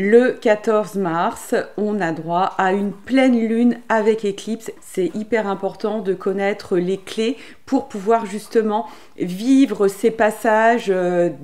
Le 14 mars, on a droit à une pleine lune avec éclipse. C'est hyper important de connaître les clés pour pouvoir justement vivre ces passages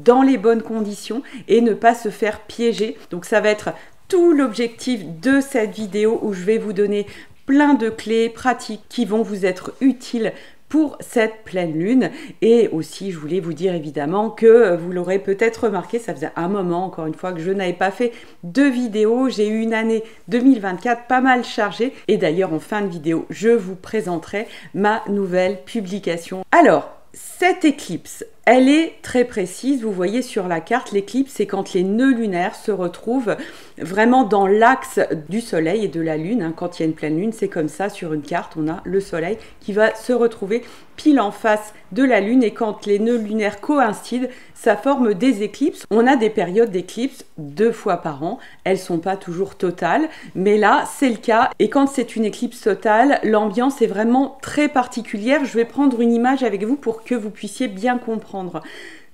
dans les bonnes conditions et ne pas se faire piéger. Donc ça va être tout l'objectif de cette vidéo où je vais vous donner plein de clés pratiques qui vont vous être utiles pour cette pleine lune. Et aussi je voulais vous dire évidemment que vous l'aurez peut-être remarqué, ça faisait un moment encore une fois que je n'avais pas fait de vidéo. J'ai eu une année 2024 pas mal chargée et d'ailleurs en fin de vidéo je vous présenterai ma nouvelle publication. Alors cette éclipse, elle est très précise. Vous voyez sur la carte, l'éclipse, c'est quand les nœuds lunaires se retrouvent vraiment dans l'axe du soleil et de la lune. Quand il y a une pleine lune, c'est comme ça sur une carte, on a le soleil qui va se retrouver pile en face de la lune et quand les nœuds lunaires coïncident, ça forme des éclipses. On a des périodes d'éclipse 2 fois par an. Elles sont pas toujours totales, mais là, c'est le cas. Et quand c'est une éclipse totale, l'ambiance est vraiment très particulière. Je vais prendre une image avec vous pour que vous puissiez bien comprendre.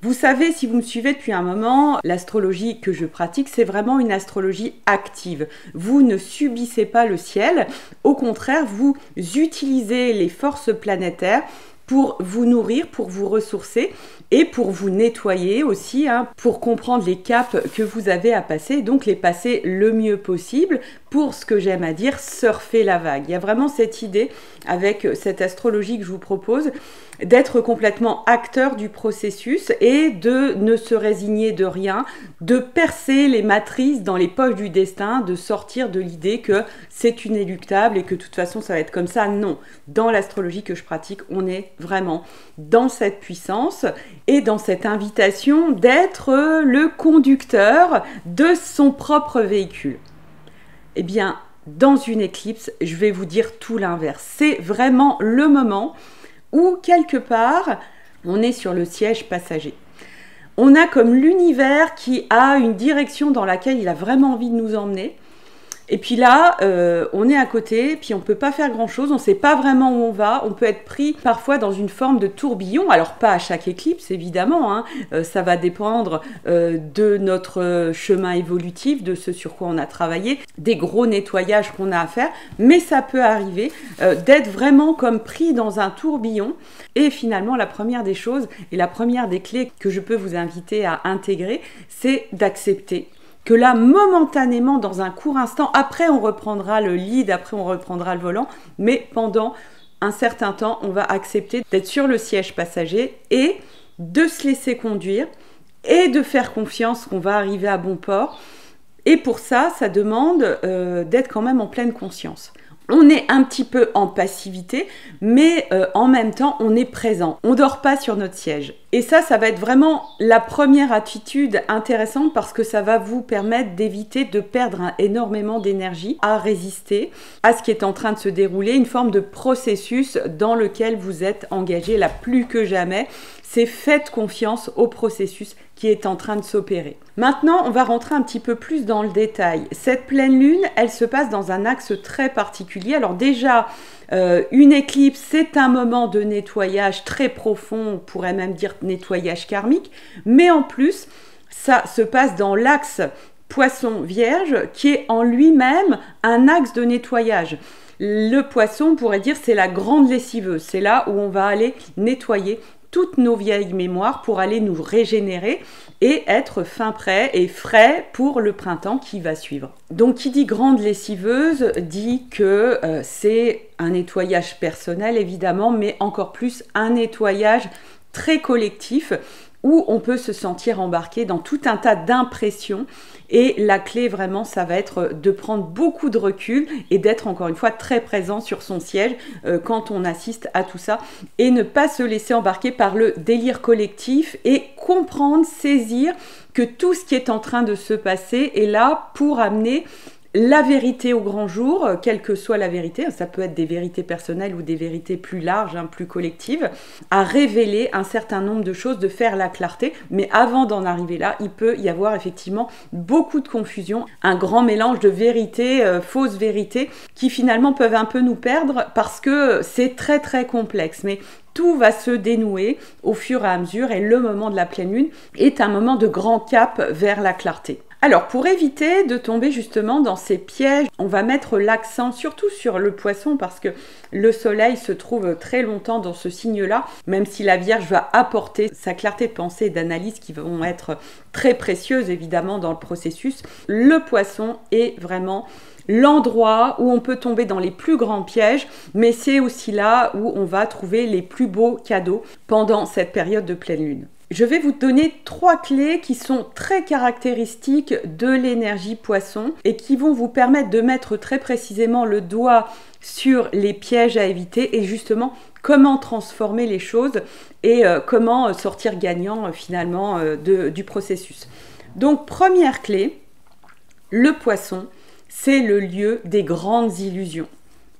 Vous savez, si vous me suivez depuis un moment, l'astrologie que je pratique, c'est vraiment une astrologie active. Vous ne subissez pas le ciel, au contraire, vous utilisez les forces planétaires pour vous nourrir, pour vous ressourcer et pour vous nettoyer aussi, pour comprendre les caps que vous avez à passer, donc les passer le mieux possible pour ce que j'aime à dire, surfer la vague. Il y a vraiment cette idée avec cette astrologie que je vous propose d'être complètement acteur du processus et de ne se résigner de rien, de percer les matrices dans les poches du destin, de sortir de l'idée que c'est inéluctable et que de toute façon ça va être comme ça. Non, dans l'astrologie que je pratique, on est vraiment dans cette puissance et dans cette invitation d'être le conducteur de son propre véhicule. Eh bien, dans une éclipse, je vais vous dire tout l'inverse. C'est vraiment le moment où, quelque part, on est sur le siège passager. On a comme l'univers qui a une direction dans laquelle il a vraiment envie de nous emmener. Et puis là, on est à côté, puis on ne peut pas faire grand-chose, on ne sait pas vraiment où on va, on peut être pris parfois dans une forme de tourbillon, alors pas à chaque éclipse évidemment, ça va dépendre de notre chemin évolutif, de ce sur quoi on a travaillé, des gros nettoyages qu'on a à faire, mais ça peut arriver d'être vraiment comme pris dans un tourbillon. Et finalement, la première des choses et la première des clés que je peux vous inviter à intégrer, c'est d'accepter que là, momentanément, dans un court instant, après on reprendra le lead, après on reprendra le volant, mais pendant un certain temps, on va accepter d'être sur le siège passager et de se laisser conduire et de faire confiance qu'on va arriver à bon port. Et pour ça, ça demande d'être quand même en pleine conscience. On est un petit peu en passivité, mais en même temps, on est présent. On ne dort pas sur notre siège. Et ça va être vraiment la première attitude intéressante parce que ça va vous permettre d'éviter de perdre énormément d'énergie à résister à ce qui est en train de se dérouler, une forme de processus dans lequel vous êtes engagé là plus que jamais. C'est faites confiance au processus qui est en train de s'opérer. Maintenant, on va rentrer un petit peu plus dans le détail. Cette pleine lune, elle se passe dans un axe très particulier. Alors déjà, une éclipse, c'est un moment de nettoyage très profond, on pourrait même dire nettoyage karmique, mais en plus, ça se passe dans l'axe Poisson-Vierge, qui est en lui-même un axe de nettoyage. Le Poisson, on pourrait dire, c'est la grande lessiveuse. C'est là où on va aller nettoyer toutes nos vieilles mémoires pour aller nous régénérer et être fin prêt et frais pour le printemps qui va suivre. Donc qui dit grande lessiveuse dit que c'est un nettoyage personnel évidemment, mais encore plus un nettoyage très collectif où on peut se sentir embarqué dans tout un tas d'impressions. Et la clé vraiment, ça va être de prendre beaucoup de recul et d'être encore une fois très présent sur son siège quand on assiste à tout ça et ne pas se laisser embarquer par le délire collectif et comprendre, saisir que tout ce qui est en train de se passer est là pour amener la vérité au grand jour, quelle que soit la vérité, ça peut être des vérités personnelles ou des vérités plus larges, plus collectives, à révéler un certain nombre de choses, de faire la clarté. Mais avant d'en arriver là, il peut y avoir effectivement beaucoup de confusion, un grand mélange de vérités, fausses vérités, qui finalement peuvent un peu nous perdre parce que c'est très très complexe. Mais tout va se dénouer au fur et à mesure et le moment de la pleine lune est un moment de grand cap vers la clarté. Alors, pour éviter de tomber justement dans ces pièges, on va mettre l'accent surtout sur le poisson parce que le soleil se trouve très longtemps dans ce signe-là, même si la Vierge va apporter sa clarté de pensée et d'analyse qui vont être très précieuses évidemment dans le processus. Le poisson est vraiment l'endroit où on peut tomber dans les plus grands pièges, mais c'est aussi là où on va trouver les plus beaux cadeaux pendant cette période de pleine lune. Je vais vous donner 3 clés qui sont très caractéristiques de l'énergie poisson et qui vont vous permettre de mettre très précisément le doigt sur les pièges à éviter et justement comment transformer les choses et comment sortir gagnant finalement du processus. Donc première clé, le poisson, c'est le lieu des grandes illusions.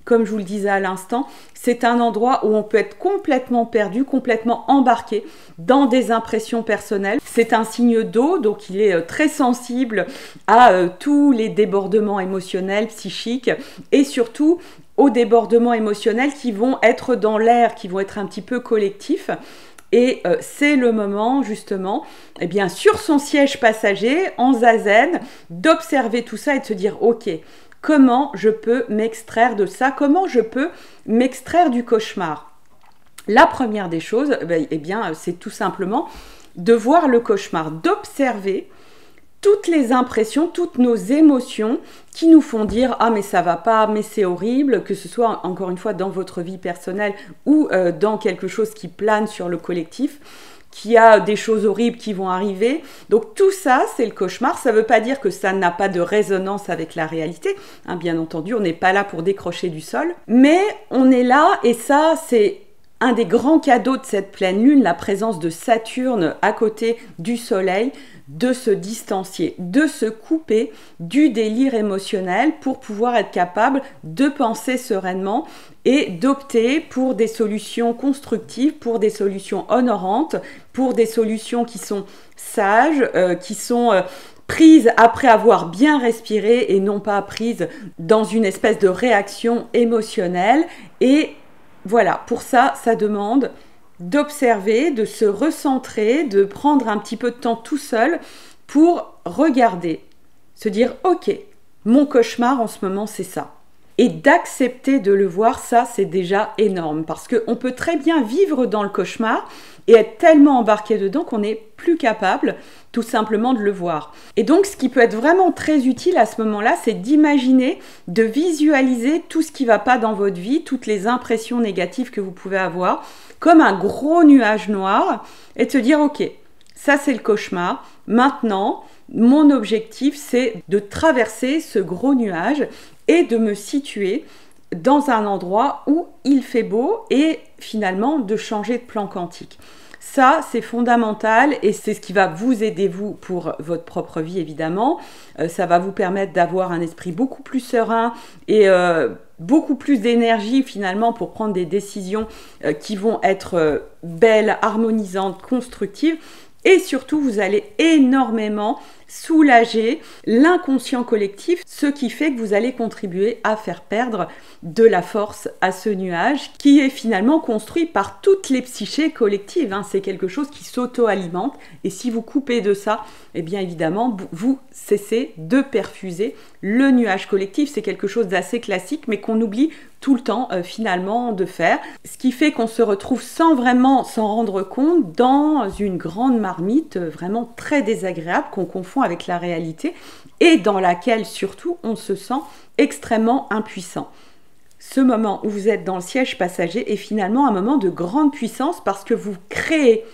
Comme je vous le disais à l'instant, c'est un endroit où on peut être complètement perdu, complètement embarqué dans des impressions personnelles. C'est un signe d'eau, donc il est très sensible à tous les débordements émotionnels, psychiques et surtout aux débordements émotionnels qui vont être dans l'air, qui vont être un petit peu collectifs. Et c'est le moment justement, eh bien, sur son siège passager, en zazen, d'observer tout ça et de se dire « Ok, comment je peux m'extraire de ça? Comment je peux m'extraire du cauchemar ?» La première des choses, eh bien, c'est tout simplement de voir le cauchemar, d'observer toutes les impressions, toutes nos émotions qui nous font dire « Ah, mais ça va pas, mais c'est horrible », que ce soit encore une fois dans votre vie personnelle ou dans quelque chose qui plane sur le collectif, qu'il y a des choses horribles qui vont arriver. Donc tout ça, c'est le cauchemar. Ça ne veut pas dire que ça n'a pas de résonance avec la réalité. Hein, bien entendu, on n'est pas là pour décrocher du sol. Mais on est là, et ça, c'est un des grands cadeaux de cette pleine lune, la présence de Saturne à côté du Soleil, de se distancier, de se couper du délire émotionnel pour pouvoir être capable de penser sereinement et d'opter pour des solutions constructives, pour des solutions honorantes, pour des solutions qui sont sages, qui sont prises après avoir bien respiré et non pas prises dans une espèce de réaction émotionnelle. Et voilà, pour ça, ça demande d'observer, de se recentrer, de prendre un petit peu de temps tout seul pour regarder, se dire « Ok, mon cauchemar en ce moment, c'est ça ». Et d'accepter de le voir, ça, c'est déjà énorme parce qu'on peut très bien vivre dans le cauchemar et être tellement embarqué dedans qu'on n'est plus capable tout simplement de le voir. Et donc, ce qui peut être vraiment très utile à ce moment-là, c'est d'imaginer, de visualiser tout ce qui ne va pas dans votre vie, toutes les impressions négatives que vous pouvez avoir, comme un gros nuage noir, et de se dire « Ok, ça c'est le cauchemar, maintenant, mon objectif, c'est de traverser ce gros nuage et de me situer dans un endroit où il fait beau et finalement de changer de plan quantique. » Ça, c'est fondamental et c'est ce qui va vous aider, vous, pour votre propre vie, évidemment. Ça va vous permettre d'avoir un esprit beaucoup plus serein et beaucoup plus d'énergie, finalement, pour prendre des décisions qui vont être belles, harmonisantes, constructives. Et surtout, vous allez énormément soulager l'inconscient collectif, ce qui fait que vous allez contribuer à faire perdre de la force à ce nuage qui est finalement construit par toutes les psychés collectives. Hein. C'est quelque chose qui s'auto-alimente et si vous coupez de ça, eh bien évidemment, vous cessez de perfuser le nuage collectif. C'est quelque chose d'assez classique mais qu'on oublie tout le temps finalement de faire. Ce qui fait qu'on se retrouve sans vraiment s'en rendre compte dans une grande marmite vraiment très désagréable qu'on confond avec la réalité et dans laquelle surtout on se sent extrêmement impuissant. Ce moment où vous êtes dans le siège passager est finalement un moment de grande puissance parce que vous créez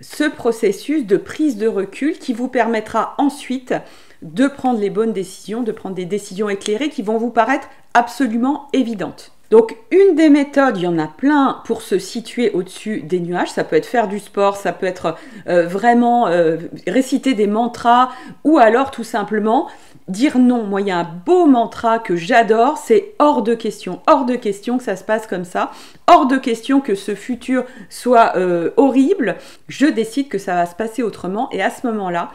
ce processus de prise de recul qui vous permettra ensuite de prendre les bonnes décisions, de prendre des décisions éclairées qui vont vous paraître absolument évidentes. Donc une des méthodes, il y en a plein pour se situer au-dessus des nuages, ça peut être faire du sport, ça peut être vraiment réciter des mantras ou alors tout simplement dire non. Moi il y a un beau mantra que j'adore, c'est hors de question que ça se passe comme ça, hors de question que ce futur soit horrible, je décide que ça va se passer autrement et à ce moment-là,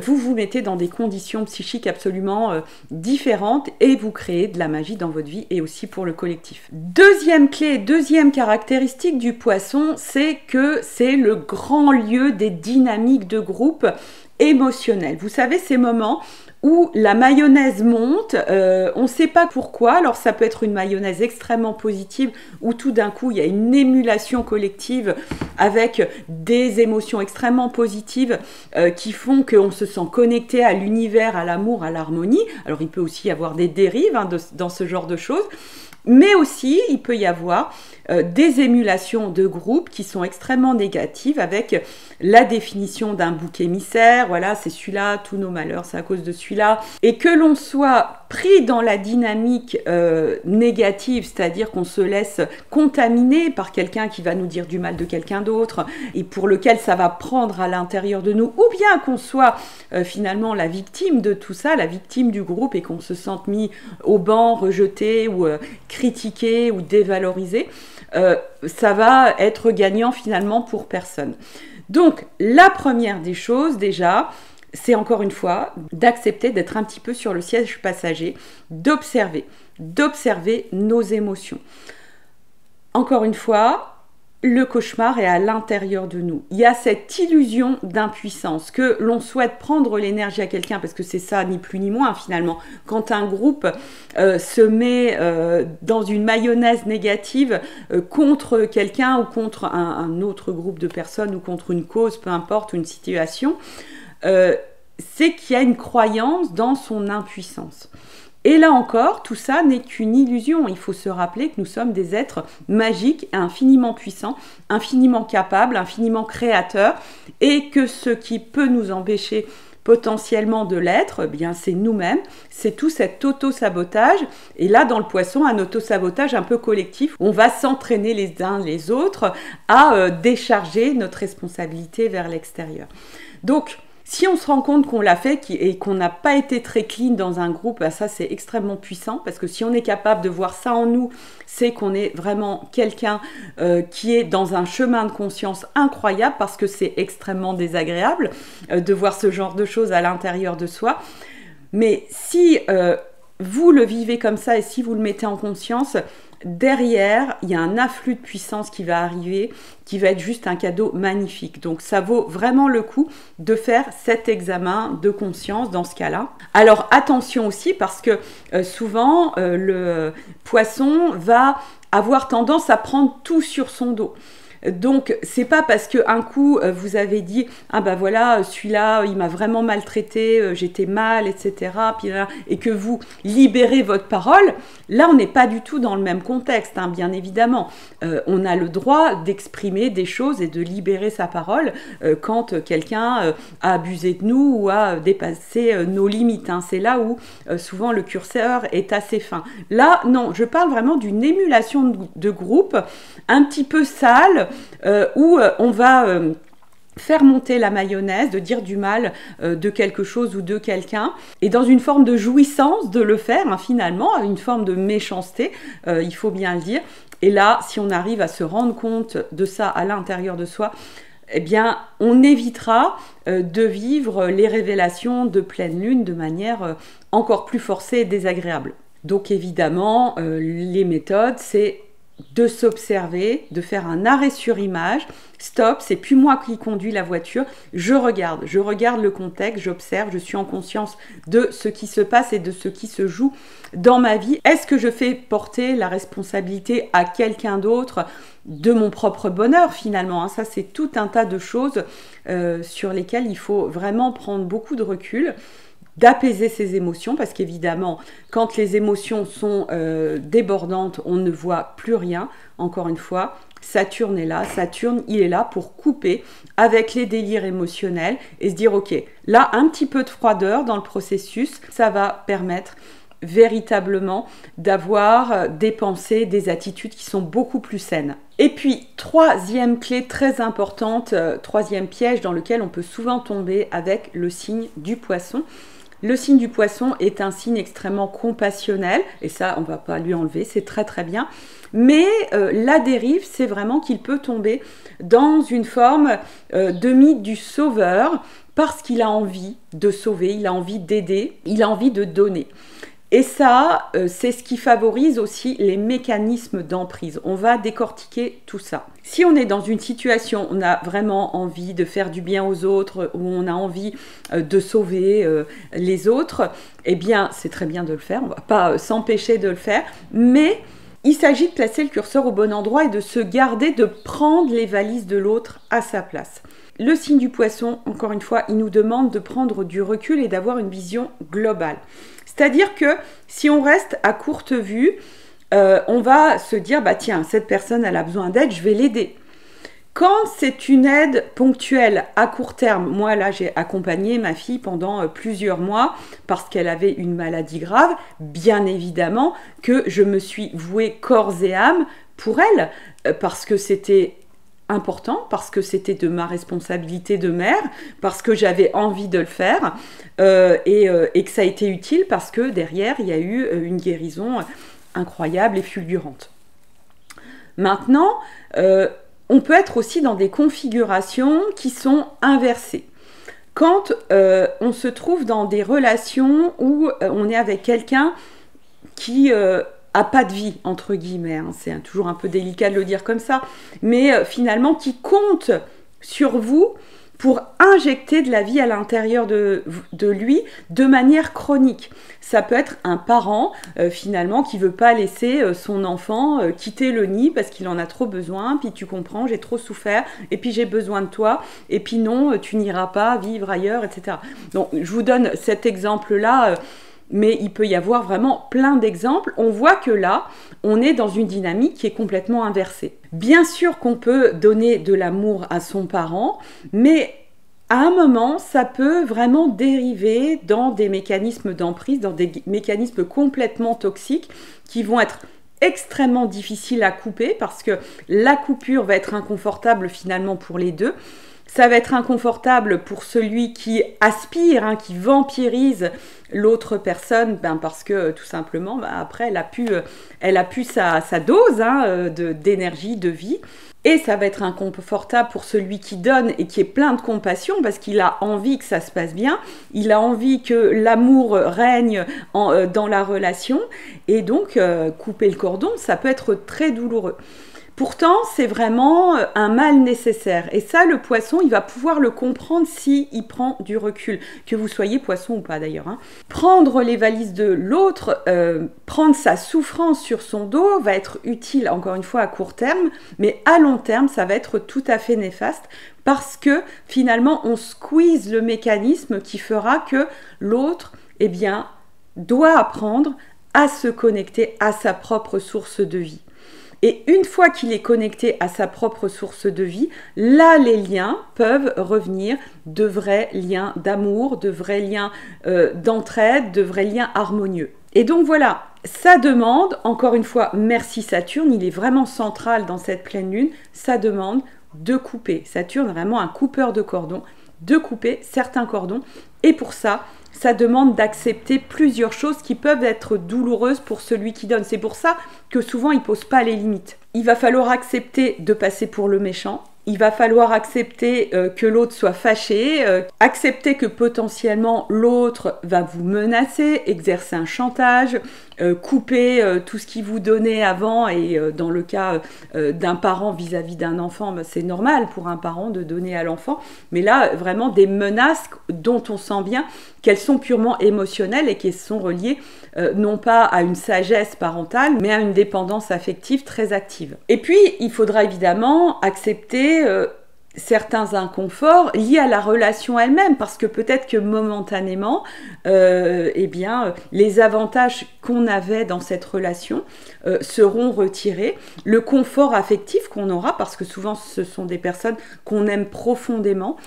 vous vous mettez dans des conditions psychiques absolument différentes et vous créez de la magie dans votre vie et aussi pour le collectif. Deuxième clé, deuxième caractéristique du poisson, c'est que c'est le grand lieu des dynamiques de groupe émotionnel. Vous savez, ces moments où la mayonnaise monte, on ne sait pas pourquoi. Alors ça peut être une mayonnaise extrêmement positive où tout d'un coup il y a une émulation collective avec des émotions extrêmement positives qui font qu'on se sent connecté à l'univers, à l'amour, à l'harmonie. Alors il peut aussi y avoir des dérives dans ce genre de choses. Mais aussi, il peut y avoir des émulations de groupe qui sont extrêmement négatives avec la définition d'un bouc émissaire. Voilà, c'est celui-là, tous nos malheurs, c'est à cause de celui-là. Et que l'on soit pris dans la dynamique négative, c'est-à-dire qu'on se laisse contaminer par quelqu'un qui va nous dire du mal de quelqu'un d'autre et pour lequel ça va prendre à l'intérieur de nous, ou bien qu'on soit finalement la victime de tout ça, la victime du groupe et qu'on se sente mis au banc, rejeté ou critiqué ou dévalorisé, ça va être gagnant finalement pour personne. Donc la première des choses déjà, c'est encore une fois d'accepter d'être un petit peu sur le siège passager, d'observer nos émotions. Encore une fois, le cauchemar est à l'intérieur de nous. Il y a cette illusion d'impuissance, que l'on souhaite prendre l'énergie à quelqu'un, parce que c'est ça, ni plus ni moins finalement. Quand un groupe se met dans une mayonnaise négative contre quelqu'un ou contre un autre groupe de personnes ou contre une cause, peu importe, une situation, c'est qu'il y a une croyance dans son impuissance. Et là encore, tout ça n'est qu'une illusion. Il faut se rappeler que nous sommes des êtres magiques, infiniment puissants, infiniment capables, infiniment créateurs, et que ce qui peut nous empêcher potentiellement de l'être, eh bien c'est nous-mêmes, c'est tout cet auto-sabotage. Et là, dans le poisson, un auto-sabotage un peu collectif. On va s'entraîner les uns les autres à décharger notre responsabilité vers l'extérieur. Donc, si on se rend compte qu'on l'a fait et qu'on n'a pas été très clean dans un groupe, ben ça c'est extrêmement puissant parce que si on est capable de voir ça en nous, c'est qu'on est vraiment quelqu'un qui est dans un chemin de conscience incroyable parce que c'est extrêmement désagréable de voir ce genre de choses à l'intérieur de soi. Mais si vous le vivez comme ça et si vous le mettez en conscience, derrière, il y a un afflux de puissance qui va arriver, qui va être juste un cadeau magnifique. Donc, ça vaut vraiment le coup de faire cet examen de conscience dans ce cas-là. Alors, attention aussi parce que souvent, le poisson va avoir tendance à prendre tout sur son dos. Donc, c'est pas parce qu'un coup, vous avez dit « Ah ben voilà, celui-là, il m'a vraiment maltraité, j'étais mal, etc. » et que vous libérez votre parole. Là, on n'est pas du tout dans le même contexte, hein, bien évidemment. On a le droit d'exprimer des choses et de libérer sa parole quand quelqu'un a abusé de nous ou a dépassé nos limites. Hein. C'est là où souvent le curseur est assez fin. Là, non, je parle vraiment d'une émulation de groupe un petit peu sale où on va faire monter la mayonnaise, de dire du mal de quelque chose ou de quelqu'un, et dans une forme de jouissance de le faire, hein, finalement, une forme de méchanceté, il faut bien le dire. Et là, si on arrive à se rendre compte de ça à l'intérieur de soi, eh bien, on évitera de vivre les révélations de pleine lune de manière encore plus forcée et désagréable. Donc évidemment, les méthodes, c'est de s'observer, de faire un arrêt sur image. Stop, c'est plus moi qui conduis la voiture. Je regarde le contexte, j'observe, je suis en conscience de ce qui se passe et de ce qui se joue dans ma vie. Est-ce que je fais porter la responsabilité à quelqu'un d'autre de mon propre bonheur finalement, hein? Ça, c'est tout un tas de choses sur lesquelles il faut vraiment prendre beaucoup de recul, d'apaiser ses émotions, parce qu'évidemment, quand les émotions sont débordantes, on ne voit plus rien. Encore une fois, Saturne est là. Saturne, il est là pour couper avec les délires émotionnels et se dire, ok, là, un petit peu de froideur dans le processus, ça va permettre véritablement d'avoir des pensées, des attitudes qui sont beaucoup plus saines. Et puis, troisième clé très importante, troisième piège dans lequel on peut souvent tomber avec le signe du poisson. Le signe du poisson est un signe extrêmement compassionnel, et ça, on ne va pas lui enlever, c'est très très bien. Mais la dérive, c'est vraiment qu'il peut tomber dans une forme de mythe du sauveur, parce qu'il a envie de sauver, il a envie d'aider, il a envie de donner. Et ça, c'est ce qui favorise aussi les mécanismes d'emprise. On va décortiquer tout ça. Si on est dans une situation où on a vraiment envie de faire du bien aux autres, où on a envie de sauver les autres, eh bien, c'est très bien de le faire. On ne va pas s'empêcher de le faire. Mais il s'agit de placer le curseur au bon endroit et de se garder de prendre les valises de l'autre à sa place. Le signe du poisson, encore une fois, il nous demande de prendre du recul et d'avoir une vision globale. C'est-à-dire que si on reste à courte vue, on va se dire, bah tiens, cette personne, elle a besoin d'aide, je vais l'aider. Quand c'est une aide ponctuelle à court terme, moi là j'ai accompagné ma fille pendant plusieurs mois parce qu'elle avait une maladie grave, bien évidemment que je me suis vouée corps et âme pour elle, parce que c'était important, parce que c'était de ma responsabilité de mère, parce que j'avais envie de le faire et que ça a été utile parce que derrière il y a eu une guérison incroyable et fulgurante. Maintenant, on peut être aussi dans des configurations qui sont inversées. Quand on se trouve dans des relations où on est avec quelqu'un qui a pas de vie, entre guillemets, hein, c'est toujours un peu délicat de le dire comme ça, mais finalement qui compte sur vous pour injecter de la vie à l'intérieur de lui de manière chronique. Ça peut être un parent, finalement, qui ne veut pas laisser son enfant quitter le nid parce qu'il en a trop besoin, puis tu comprends, j'ai trop souffert, et puis j'ai besoin de toi, et puis non, tu n'iras pas vivre ailleurs, etc. Donc, je vous donne cet exemple-là, mais il peut y avoir vraiment plein d'exemples. On voit que là, on est dans une dynamique qui est complètement inversée. Bien sûr qu'on peut donner de l'amour à son parent, mais à un moment, ça peut vraiment dériver dans des mécanismes d'emprise, dans des mécanismes complètement toxiques qui vont être extrêmement difficiles à couper parce que la coupure va être inconfortable finalement pour les deux. Ça va être inconfortable pour celui qui aspire, hein, qui vampirise l'autre personne, parce que tout simplement, après, elle a pu sa dose hein, d'énergie, de vie. Et ça va être inconfortable pour celui qui donne et qui est plein de compassion parce qu'il a envie que ça se passe bien, il a envie que l'amour règne dans la relation. Et donc, couper le cordon, ça peut être très douloureux. Pourtant, c'est vraiment un mal nécessaire. Et ça, le poisson, il va pouvoir le comprendre s'il prend du recul. Que vous soyez poisson ou pas d'ailleurs. Hein. Prendre les valises de l'autre, prendre sa souffrance sur son dos va être utile, encore une fois, à court terme. Mais à long terme, ça va être tout à fait néfaste. Parce que finalement, on squeeze le mécanisme qui fera que l'autre, eh bien, doit apprendre à se connecter à sa propre source de vie. Et une fois qu'il est connecté à sa propre source de vie, là, les liens peuvent revenir de vrais liens d'amour, de vrais liens d'entraide, de vrais liens harmonieux. Et donc voilà, ça demande, encore une fois, merci Saturne, il est vraiment central dans cette pleine lune, ça demande de couper. Saturne est vraiment un coupeur de cordons, de couper certains cordons. Et pour ça, ça demande d'accepter plusieurs choses qui peuvent être douloureuses pour celui qui donne. C'est pour ça que souvent, il ne pose pas les limites. Il va falloir accepter de passer pour le méchant. Il va falloir accepter que l'autre soit fâché, accepter que potentiellement l'autre va vous menacer, exercer un chantage, couper tout ce qu'il vous donnait avant. Et dans le cas d'un parent vis-à-vis d'un enfant, c'est normal pour un parent de donner à l'enfant. Mais là, vraiment des menaces dont on sent bien qu'elles sont purement émotionnelles et qu'elles sont reliées non pas à une sagesse parentale, mais à une dépendance affective très active. Et puis, il faudra évidemment accepter certains inconforts liés à la relation elle-même, parce que peut-être que momentanément, eh bien, les avantages qu'on avait dans cette relation seront retirés. Le confort affectif qu'on aura, parce que souvent ce sont des personnes qu'on aime profondément,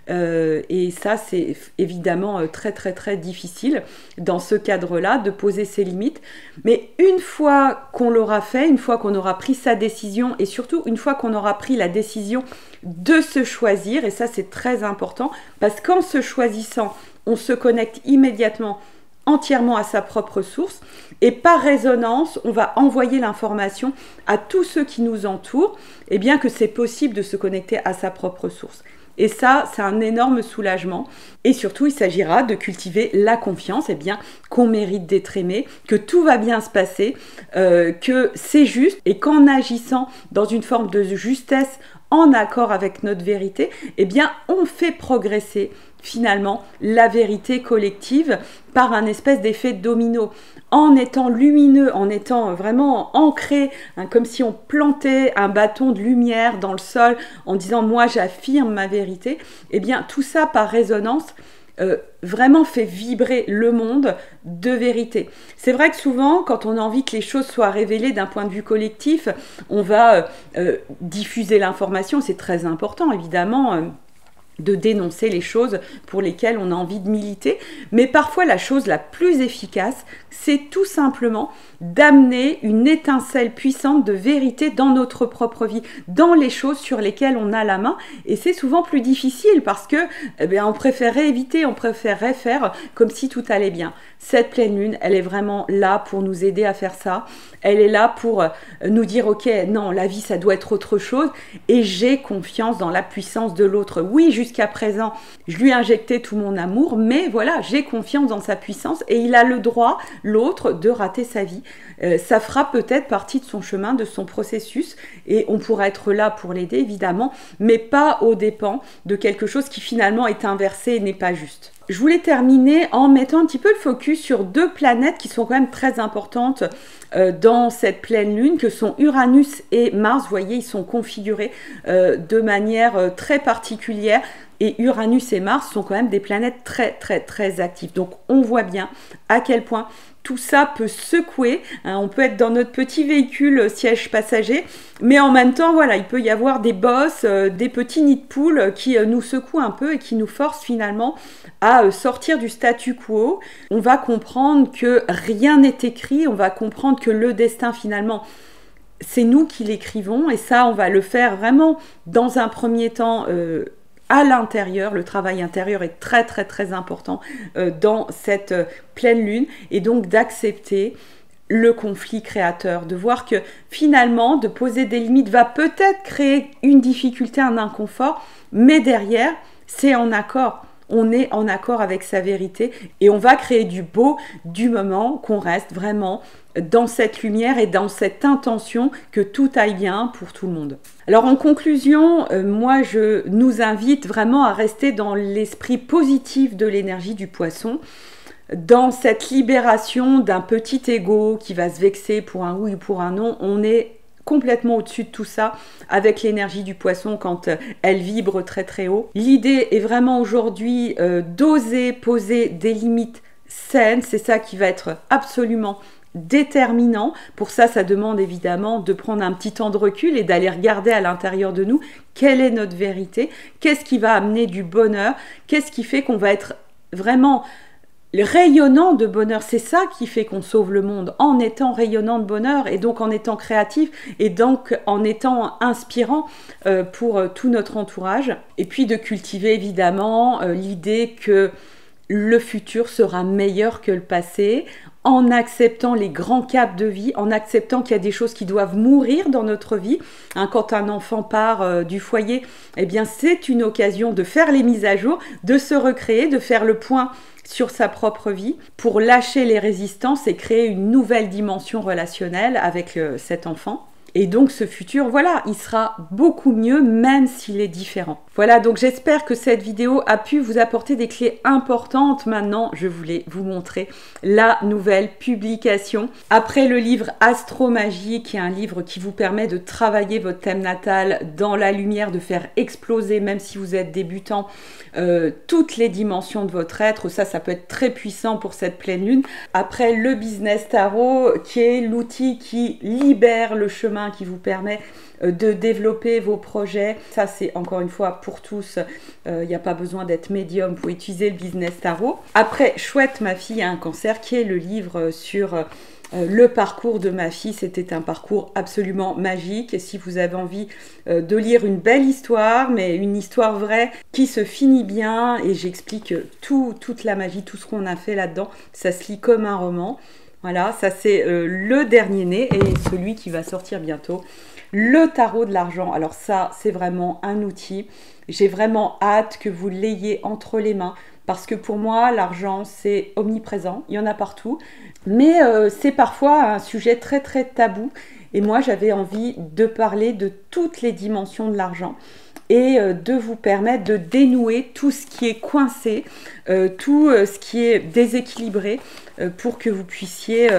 et ça c'est évidemment très très très difficile dans ce cadre-là de poser ses limites. Mais une fois qu'on l'aura fait, une fois qu'on aura pris sa décision, et surtout une fois qu'on aura pris la décision de se choisir, et ça c'est très important, parce qu'en se choisissant, on se connecte immédiatement entièrement à sa propre source, et par résonance, on va envoyer l'information à tous ceux qui nous entourent, et bien que c'est possible de se connecter à sa propre source. Et ça, c'est un énorme soulagement. Et surtout, il s'agira de cultiver la confiance, eh bien, qu'on mérite d'être aimé, que tout va bien se passer, que c'est juste et qu'en agissant dans une forme de justesse, en accord avec notre vérité, eh bien, on fait progresser finalement la vérité collective par un espèce d'effet domino. En étant lumineux, en étant vraiment ancré, hein, comme si on plantait un bâton de lumière dans le sol en disant « moi j'affirme ma vérité », eh bien tout ça par résonance vraiment fait vibrer le monde de vérité. C'est vrai que souvent, quand on a envie que les choses soient révélées d'un point de vue collectif, on va diffuser l'information, c'est très important évidemment, de dénoncer les choses pour lesquelles on a envie de militer. Mais parfois, la chose la plus efficace, c'est tout simplement d'amener une étincelle puissante de vérité dans notre propre vie, dans les choses sur lesquelles on a la main. Et c'est souvent plus difficile parce que, on préférerait éviter, on préférerait faire comme si tout allait bien. Cette pleine lune, elle est vraiment là pour nous aider à faire ça. Elle est là pour nous dire, ok, non, la vie, ça doit être autre chose. Et j'ai confiance dans la puissance de l'autre. Oui, jusqu'à présent, je lui ai injecté tout mon amour, mais voilà, j'ai confiance dans sa puissance et il a le droit, l'autre, de rater sa vie. Ça fera peut-être partie de son chemin, de son processus, et on pourra être là pour l'aider, évidemment, mais pas aux dépens de quelque chose qui finalement est inversé et n'est pas juste. Je voulais terminer en mettant un petit peu le focus sur deux planètes qui sont quand même très importantes dans cette pleine lune, que sont Uranus et Mars. Vous voyez, ils sont configurés de manière très particulière. Et Uranus et Mars sont quand même des planètes très, très, très actives. Donc, on voit bien à quel point tout ça peut secouer. Hein, on peut être dans notre petit véhicule siège passager, mais en même temps, voilà, il peut y avoir des bosses, des petits nids de poules qui nous secouent un peu et qui nous forcent finalement à sortir du statu quo. On va comprendre que rien n'est écrit, on va comprendre que le destin finalement, c'est nous qui l'écrivons, et ça, on va le faire vraiment dans un premier temps à l'intérieur. Le travail intérieur est très très très important dans cette pleine lune, et donc d'accepter le conflit créateur, de voir que finalement de poser des limites va peut-être créer une difficulté, un inconfort, mais derrière c'est en accord. On est en accord avec sa vérité et on va créer du beau du moment qu'on reste vraiment dans cette lumière et dans cette intention que tout aille bien pour tout le monde. Alors en conclusion, moi je nous invite vraiment à rester dans l'esprit positif de l'énergie du poisson, dans cette libération d'un petit ego qui va se vexer pour un oui ou pour un non. On est complètement au-dessus de tout ça avec l'énergie du poisson quand elle vibre très très haut. L'idée est vraiment aujourd'hui d'oser poser des limites saines, c'est ça qui va être absolument déterminant. Pour ça, ça demande évidemment de prendre un petit temps de recul et d'aller regarder à l'intérieur de nous quelle est notre vérité, qu'est-ce qui va amener du bonheur, qu'est-ce qui fait qu'on va être vraiment rayonnant de bonheur. C'est ça qui fait qu'on sauve le monde, en étant rayonnant de bonheur et donc en étant créatif et donc en étant inspirant pour tout notre entourage. Et puis de cultiver évidemment l'idée que le futur sera meilleur que le passé, en acceptant les grands caps de vie, en acceptant qu'il y a des choses qui doivent mourir dans notre vie. Hein, quand un enfant part du foyer, eh bien c'est une occasion de faire les mises à jour, de se recréer, de faire le point sur sa propre vie pour lâcher les résistances et créer une nouvelle dimension relationnelle avec cet enfant. Et donc ce futur, voilà, il sera beaucoup mieux même s'il est différent. Voilà, donc j'espère que cette vidéo a pu vous apporter des clés importantes. Maintenant, je voulais vous montrer la nouvelle publication. Après le livre Astromagie, qui est un livre qui vous permet de travailler votre thème natal dans la lumière, de faire exploser, même si vous êtes débutant, toutes les dimensions de votre être. Ça peut être très puissant pour cette pleine lune. Après le Business Tarot, qui est l'outil qui libère le chemin, qui vous permet de développer vos projets. Ça, c'est encore une fois pour tous. Il n'y a pas besoin d'être médium pour utiliser le Business Tarot. Après, Chouette, ma fille a un cancer, qui est le livre sur le parcours de ma fille. C'était un parcours absolument magique. Et si vous avez envie de lire une belle histoire, mais une histoire vraie qui se finit bien, et j'explique toute la magie, tout ce qu'on a fait là-dedans, ça se lit comme un roman. Voilà, ça c'est le dernier né et celui qui va sortir bientôt. Le tarot de l'argent, alors ça, c'est vraiment un outil. J'ai vraiment hâte que vous l'ayez entre les mains parce que pour moi, l'argent, c'est omniprésent, il y en a partout. Mais c'est parfois un sujet très très tabou. Et moi, j'avais envie de parler de toutes les dimensions de l'argent et de vous permettre de dénouer tout ce qui est coincé, tout ce qui est déséquilibré pour que vous puissiez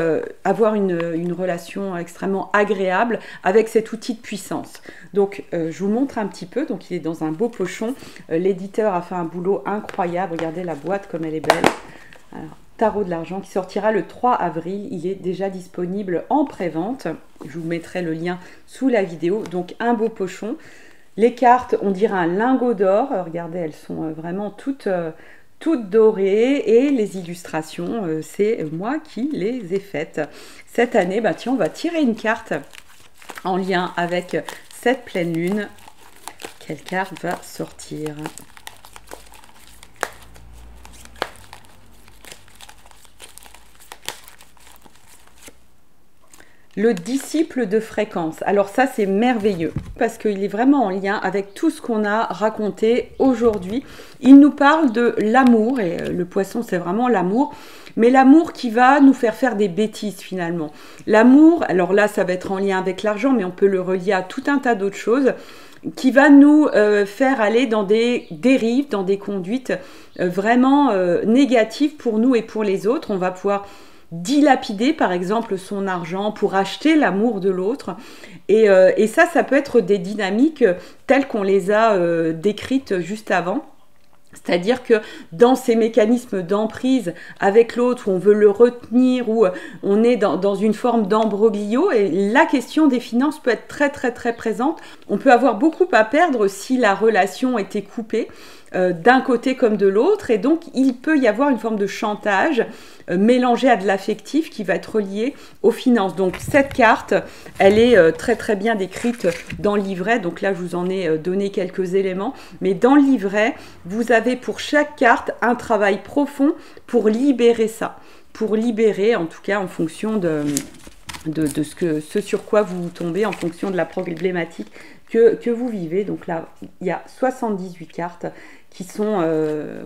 avoir une relation extrêmement agréable avec cet outil de puissance. Donc, je vous montre un petit peu. Donc, il est dans un beau pochon. L'éditeur a fait un boulot incroyable. Regardez la boîte comme elle est belle. Alors, Tarot de l'argent qui sortira le 3 avril. Il est déjà disponible en pré-vente. Je vous mettrai le lien sous la vidéo. Donc, un beau pochon. Les cartes, on dirait un lingot d'or. Regardez, elles sont vraiment toutes dorées. Et les illustrations, c'est moi qui les ai faites. Cette année, bah tiens, on va tirer une carte en lien avec cette pleine lune. Quelle carte va sortir ? Le disciple de fréquence. Alors ça, c'est merveilleux parce qu'il est vraiment en lien avec tout ce qu'on a raconté aujourd'hui. Il nous parle de l'amour et le poisson, c'est vraiment l'amour. Mais l'amour qui va nous faire des bêtises finalement. L'amour, alors là, ça va être en lien avec l'argent, mais on peut le relier à tout un tas d'autres choses qui va nous faire aller dans des dérives, dans des conduites vraiment négatives pour nous et pour les autres. On va pouvoir dilapider par exemple son argent pour acheter l'amour de l'autre et ça peut être des dynamiques telles qu'on les a décrites juste avant. C'est-à-dire que dans ces mécanismes d'emprise avec l'autre, où on veut le retenir, où on est dans une forme d'ambroglio, et la question des finances peut être très très très présente. On peut avoir beaucoup à perdre si la relation était coupée d'un côté comme de l'autre, et donc il peut y avoir une forme de chantage mélangé à de l'affectif qui va être relié aux finances. Donc cette carte, elle est très très bien décrite dans le livret. Donc là, je vous en ai donné quelques éléments. Mais dans le livret, vous avez pour chaque carte un travail profond pour libérer ça. Pour libérer, en tout cas, en fonction de ce sur quoi vous tombez, en fonction de la problématique que vous vivez. Donc là, il y a 78 cartes qui sont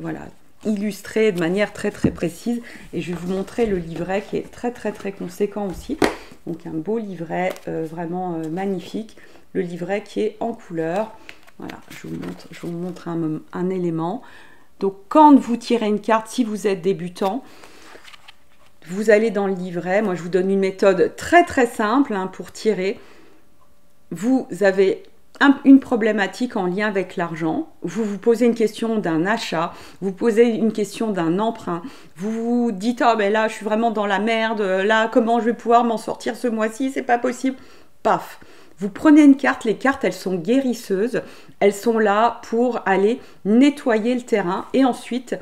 voilà, illustré de manière très très précise et je vais vous montrer le livret qui est très très très conséquent aussi. Donc un beau livret vraiment magnifique, le livret qui est en couleur. Voilà, je vous montre un élément. Donc quand vous tirez une carte, si vous êtes débutant, vous allez dans le livret. Moi je vous donne une méthode très très simple pour tirer. Vous avez une problématique en lien avec l'argent, vous vous posez une question d'un achat, vous posez une question d'un emprunt, vous vous dites « Oh ben là, je suis vraiment dans la merde, là, comment je vais pouvoir m'en sortir ce mois-ci, c'est pas possible ». Paf, vous prenez une carte, les cartes, elles sont guérisseuses, elles sont là pour aller nettoyer le terrain et ensuite,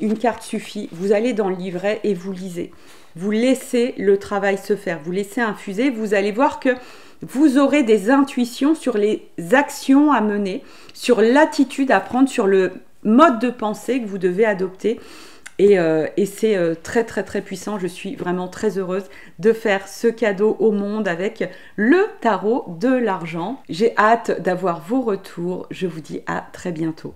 une carte suffit, vous allez dans le livret et vous lisez. Vous laissez le travail se faire, vous laissez infuser, vous allez voir que vous aurez des intuitions sur les actions à mener, sur l'attitude à prendre, sur le mode de pensée que vous devez adopter. Et c'est très très très puissant. Je suis vraiment très heureuse de faire ce cadeau au monde avec le tarot de l'argent. J'ai hâte d'avoir vos retours. Je vous dis à très bientôt.